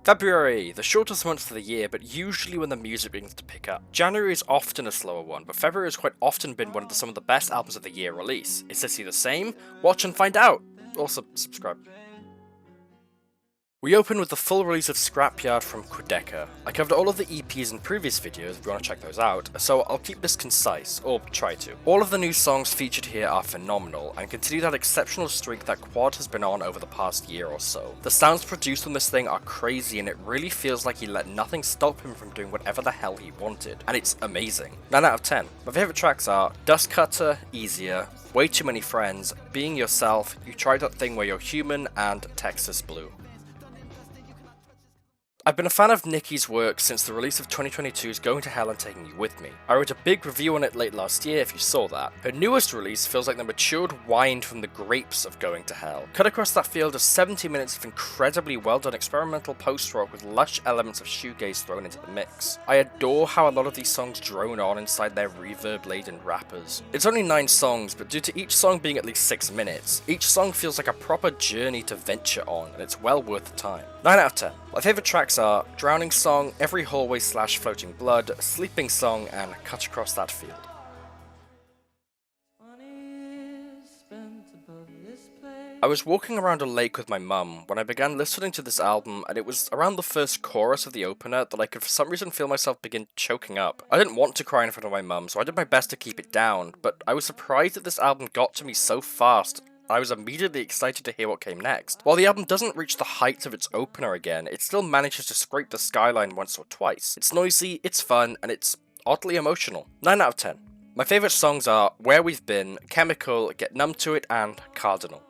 February, the shortest month of the year, but usually when the music begins to pick up. January is often a slower one, but February has quite often been one of some of the best albums of the year release. Is this the same? Watch and find out! Also, subscribe. We open with the full release of Scrapyard from Quadeca. I covered all of the EPs in previous videos if you want to check those out, so I'll keep this concise, or try to. All of the new songs featured here are phenomenal, and continue that exceptional streak that Quad has been on over the past year or so. The sounds produced on this thing are crazy, and it really feels like he let nothing stop him from doing whatever the hell he wanted, and it's amazing. 9 out of 10. My favourite tracks are Dust Cutter, Easier, Way Too Many Friends, Being Yourself, You Tried That Thing Where You're Human, and Texas Blue. I've been a fan of Nicki's work since the release of 2022's Going to Hell and Taking You With Me. I wrote a big review on it late last year if you saw that. Her newest release feels like the matured wine from the grapes of Going to Hell. Cut across that field are 70 minutes of incredibly well done experimental post-rock with lush elements of shoegaze thrown into the mix. I adore how a lot of these songs drone on inside their reverb-laden rappers. It's only 9 songs, but due to each song being at least 6 minutes, each song feels like a proper journey to venture on, and it's well worth the time. 9 out of 10. My favourite tracks are Drowning Song, Every Hallway / Floating Blood, Sleeping Song, and Cut Across That Field. I was walking around a lake with my mum when I began listening to this album, and it was around the first chorus of the opener that I could for some reason feel myself begin choking up. I didn't want to cry in front of my mum, so I did my best to keep it down, but I was surprised that this album got to me so fast. I was immediately excited to hear what came next. While the album doesn't reach the heights of its opener again, it still manages to scrape the skyline once or twice. It's noisy, it's fun, and it's oddly emotional. 9 out of 10. My favourite songs are Where We've Been, Chemical, Get Numb to It, and Cardinal.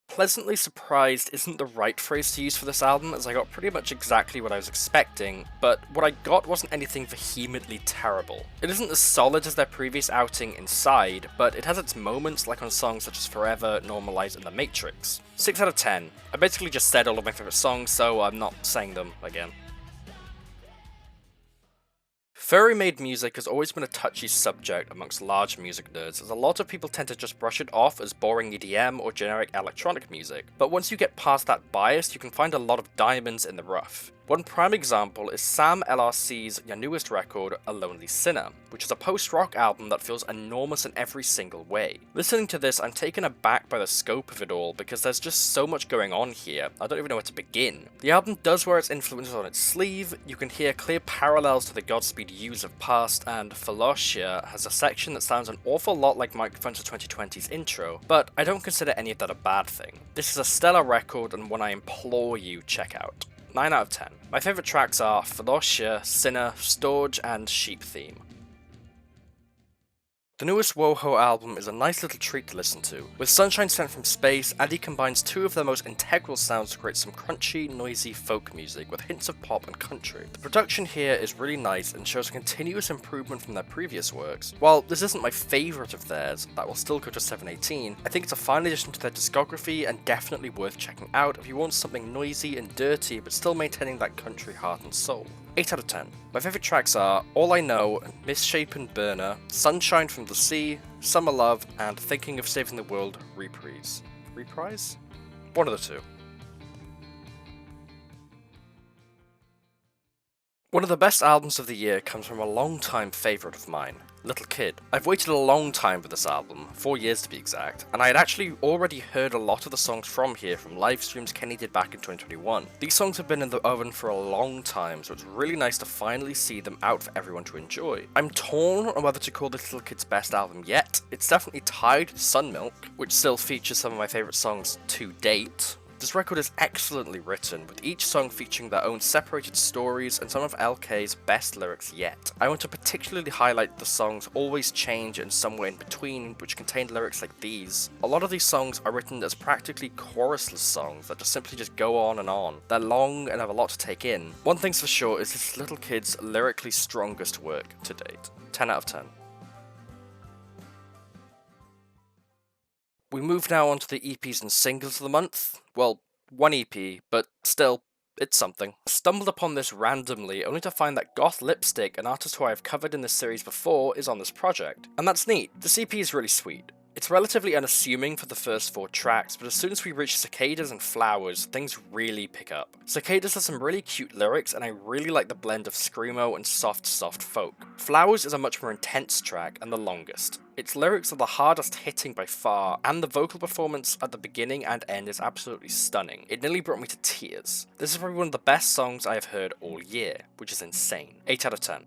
Pleasantly surprised isn't the right phrase to use for this album, as I got pretty much exactly what I was expecting, but what I got wasn't anything vehemently terrible. It isn't as solid as their previous outing Inside, but it has its moments like on songs such as Forever, Normalize, and The Matrix. 6 out of 10. I basically just said all of my favourite songs, so I'm not saying them again. Furry-made music has always been a touchy subject amongst large music nerds, as a lot of people tend to just brush it off as boring EDM or generic electronic music, but once you get past that bias, you can find a lot of diamonds in the rough. One prime example is Samlrc's newest record, A Lonely Sinner, which is a post-rock album that feels enormous in every single way. Listening to this, I'm taken aback by the scope of it all, because there's just so much going on here, I don't even know where to begin. The album does wear its influences on its sleeve, you can hear clear parallels to the Godspeed U's of past, and Philosia has a section that sounds an awful lot like Microphones of 2020's intro, but I don't consider any of that a bad thing. This is a stellar record and one I implore you check out. 9 out of 10. My favourite tracks are Philosia, Sinner, Storge, and Sheep Theme. The newest Woho album is a nice little treat to listen to. With Sunshyn sent from space, Andy combines two of their most integral sounds to create some crunchy, noisy folk music with hints of pop and country. The production here is really nice and shows a continuous improvement from their previous works. While this isn't my favourite of theirs, that will still go to 718, I think it's a fine addition to their discography and definitely worth checking out if you want something noisy and dirty but still maintaining that country heart and soul. 8 out of 10. My favourite tracks are All I Know, Misshapen Burner, Sunshyn from the Sea, Summer Love, and Thinking of Saving the World Reprise. Reprise? One of the two. One of the best albums of the year comes from a long-time favourite of mine, Little Kid. I've waited a long time for this album, 4 years to be exact, and I had actually already heard a lot of the songs from here from live streams Kenny did back in 2021. These songs have been in the oven for a long time, so it's really nice to finally see them out for everyone to enjoy. I'm torn on whether to call this Little Kid's best album yet. It's definitely tied to Sunmilk, which still features some of my favourite songs to date. This record is excellently written, with each song featuring their own separated stories and some of LK's best lyrics yet. I want to particularly highlight the songs Always Change and Somewhere in Between, which contain lyrics like these. A lot of these songs are written as practically chorusless songs that simply go on and on. They're long and have a lot to take in. One thing's for sure is this Little Kid's lyrically strongest work to date. 10 out of 10. We move now on to the EPs and singles of the month. Well, one EP, but still, it's something. I stumbled upon this randomly, only to find that Goth Lipstick, an artist who I have covered in this series before, is on this project. And that's neat. This EP is really sweet. It's relatively unassuming for the first 4 tracks, but as soon as we reach Cicadas and Flowers, things really pick up. Cicadas has some really cute lyrics, and I really like the blend of screamo and soft folk. Flowers is a much more intense track and the longest. Its lyrics are the hardest hitting by far, and the vocal performance at the beginning and end is absolutely stunning. It nearly brought me to tears. This is probably one of the best songs I have heard all year, which is insane. 8 out of 10.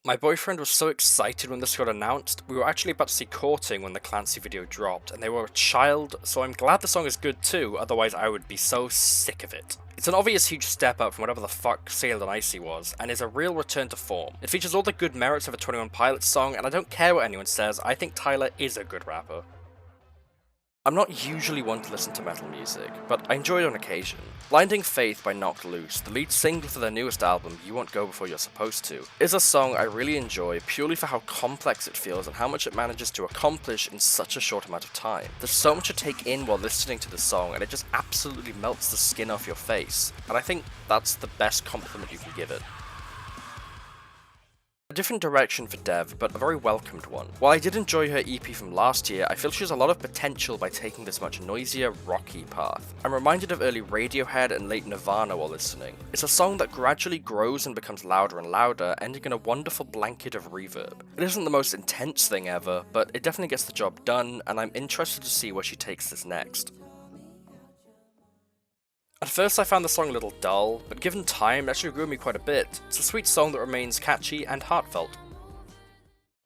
My boyfriend was so excited when this got announced. We were actually about to see Courting when the Clancy video dropped, and they were a child, so I'm glad the song is good too, otherwise I would be so sick of it. It's an obvious huge step up from whatever the fuck Sailed on Icy was, and is a real return to form. It features all the good merits of a 21 Pilots song, and I don't care what anyone says, I think Tyler is a good rapper. I'm not usually one to listen to metal music, but I enjoy it on occasion. Blinding Faith by Knocked Loose, the lead single for their newest album, You Won't Go Before You're Supposed To, is a song I really enjoy purely for how complex it feels and how much it manages to accomplish in such a short amount of time. There's so much to take in while listening to the song, and it just absolutely melts the skin off your face, and I think that's the best compliment you can give it. A different direction for Dev, but a very welcomed one. While I did enjoy her EP from last year, I feel she has a lot of potential by taking this much noisier, rocky path. I'm reminded of early Radiohead and late Nirvana while listening. It's a song that gradually grows and becomes louder and louder, ending in a wonderful blanket of reverb. It isn't the most intense thing ever, but it definitely gets the job done, and I'm interested to see where she takes this next. At first I found the song a little dull, but given time it actually grew me quite a bit. It's a sweet song that remains catchy and heartfelt.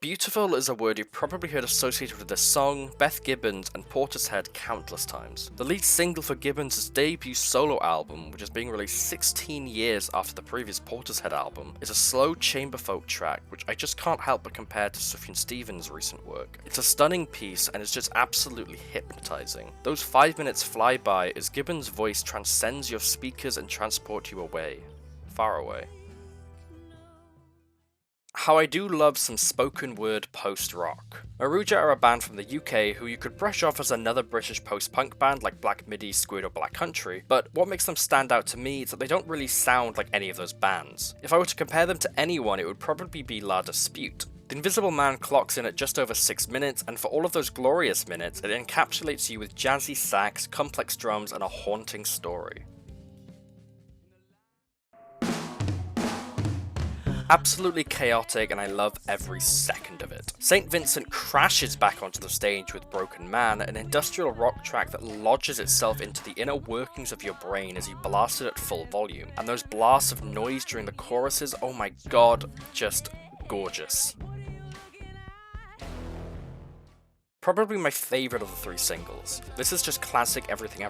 Beautiful is a word you've probably heard associated with this song, Beth Gibbons, and Portishead countless times. The lead single for Gibbons' debut solo album, which is being released 16 years after the previous Portishead album, is a slow chamber folk track, which I just can't help but compare to Sufjan Stevens' recent work. It's a stunning piece and it's just absolutely hypnotizing. Those 5 minutes fly by as Gibbons' voice transcends your speakers and transport you away. Far away. How I do love some spoken word post-rock. Maruja are a band from the UK who you could brush off as another British post-punk band like Black Midi, Squid or Black Country, but what makes them stand out to me is that they don't really sound like any of those bands. If I were to compare them to anyone, it would probably be La Dispute. The Invisible Man clocks in at just over 6 minutes, and for all of those glorious minutes, it encapsulates you with jazzy sax, complex drums, and a haunting story. Absolutely chaotic, and I love every second of it. St. Vincent crashes back onto the stage with Broken Man, an industrial rock track that lodges itself into the inner workings of your brain as you blast it at full volume. And those blasts of noise during the choruses, oh my god, just gorgeous. Probably my favourite of the 3 singles. This is just classic everything.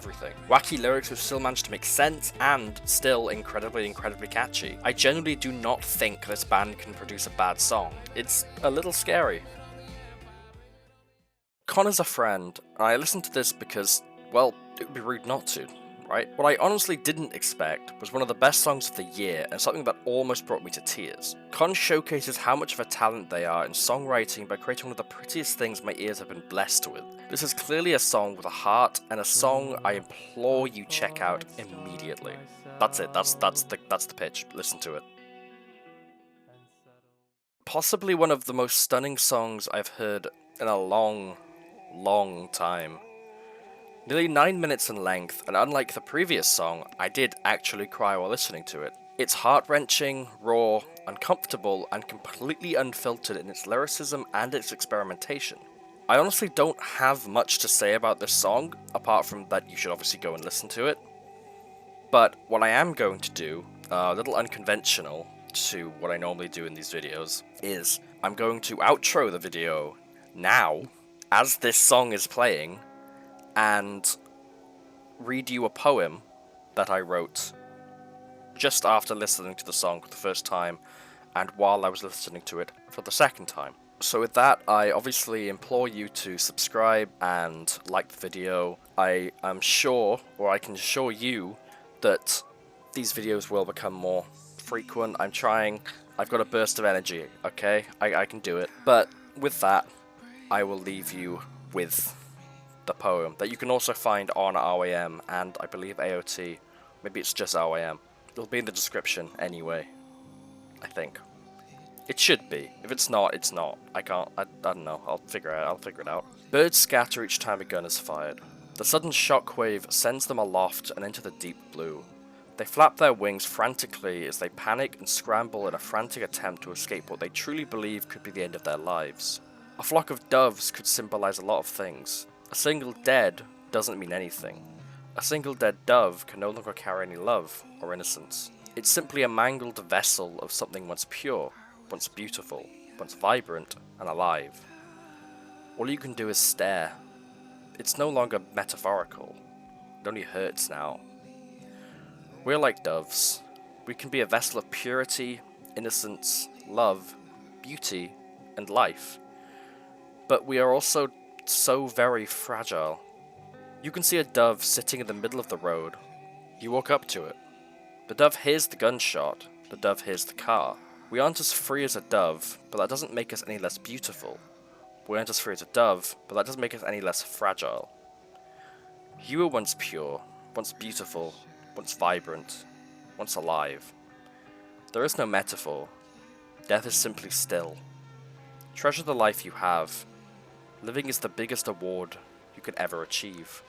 Wacky lyrics which still manage to make sense and still incredibly catchy. I genuinely do not think this band can produce a bad song. It's a little scary. Conn is a friend, and I listened to this because, well, it would be rude not to. Right? What I honestly didn't expect was one of the best songs of the year and something that almost brought me to tears. Conn showcases how much of a talent they are in songwriting by creating one of the prettiest things my ears have been blessed with. This is clearly a song with a heart and a song I implore you check out immediately. That's it. That's the pitch. Listen to it. Possibly one of the most stunning songs I've heard in a long time. Nearly 9 minutes in length, and unlike the previous song, I did actually cry while listening to it. It's heart-wrenching, raw, uncomfortable, and completely unfiltered in its lyricism and its experimentation. I honestly don't have much to say about this song, apart from that you should obviously go and listen to it. But what I am going to do, a little unconventional to what I normally do in these videos, is I'm going to outro the video now, as this song is playing, and read you a poem that I wrote just after listening to the song for the first time and while I was listening to it for the second time. So with that, I obviously implore you to subscribe and like the video. I am sure, or I can assure you, that these videos will become more frequent. I'm trying. I've got a burst of energy, okay? I can do it. But with that, I will leave you with the poem that you can also find on RYM and I believe AOT. Maybe it's just RYM. It'll be in the description anyway, I think. It should be. If it's not, it's not. I don't know. I'll figure it out. Birds scatter each time a gun is fired. The sudden shockwave sends them aloft and into the deep blue. They flap their wings frantically as they panic and scramble in a frantic attempt to escape what they truly believe could be the end of their lives. A flock of doves could symbolize a lot of things. A single dead doesn't mean anything. A single dead dove can no longer carry any love or innocence. It's simply a mangled vessel of something once pure, once beautiful, once vibrant and alive. All you can do is stare. It's no longer metaphorical. It only hurts now. We're like doves. We can be a vessel of purity, innocence, love, beauty, and life. But we are also so very fragile. You can see a dove sitting in the middle of the road. You walk up to it. The dove hears the gunshot. The dove hears the car. We aren't as free as a dove, but that doesn't make us any less beautiful. We aren't as free as a dove, but that doesn't make us any less fragile. You were once pure, once beautiful, once vibrant, once alive. There is no metaphor. Death is simply still. Treasure the life you have. Living is the biggest award you could ever achieve.